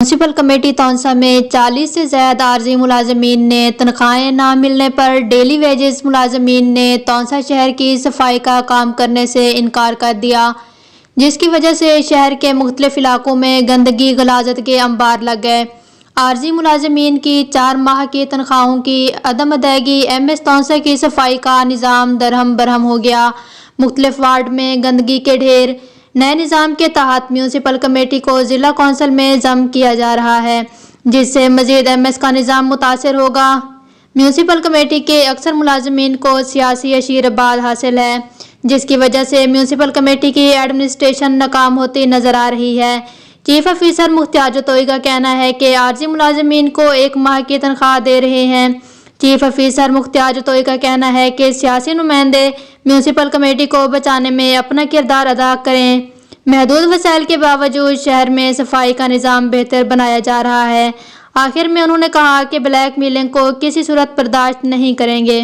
Municipal committee तौंसा में 40 से ज़्यादा आर्जी मुलाजमीन ने तनख्वाहें ना मिलने पर डेली वेजेस मुलाजमीन ने तौंसा शहर की सफाई का काम करने से इनकार कर दिया, जिसकी वजह से शहर के मुख्तलिफ इलाकों में गंदगी गलाजत के अंबार लग गए। आर्जी मुलाजमीन की 4 माह की तनख्वाहों की अदम अदायगी MS तौंसा की सफाई का निज़ाम दरहम बरहम हो गया। मुख्तलिफ वार्ड में गंदगी के ढेर। नए निज़ाम के तहत म्यूनसिपल कमेटी को ज़िला कौंसिल में ज़म किया जा रहा है, जिससे मज़ीद MS का निज़ाम मुतासर होगा। म्यूनसिपल कमेटी के अक्सर मुलाजमीन को सियासी अशीरबाद हासिल है, जिसकी वजह से म्यूनसिपल कमेटी की एडमिनिस्ट्रेशन नाकाम होती नज़र आ रही है। चीफ ऑफिसर मुख्तार जतोई का कहना है कि आर्जी मुलाजमीन को 1 माह की तनख्वाह दे रहे हैं। चीफ ऑफिसर मुख्तार जतोई का कहना है कि सियासी नुमाइंदे म्यूनसिपल कमेटी को बचाने में अपना किरदार अदा करें। महदूद वसाइल के बावजूद शहर में सफाई का निज़ाम बेहतर बनाया जा रहा है। आखिर में उन्होंने कहा कि ब्लैक मेलिंग को किसी सूरत बर्दाश्त नहीं करेंगे।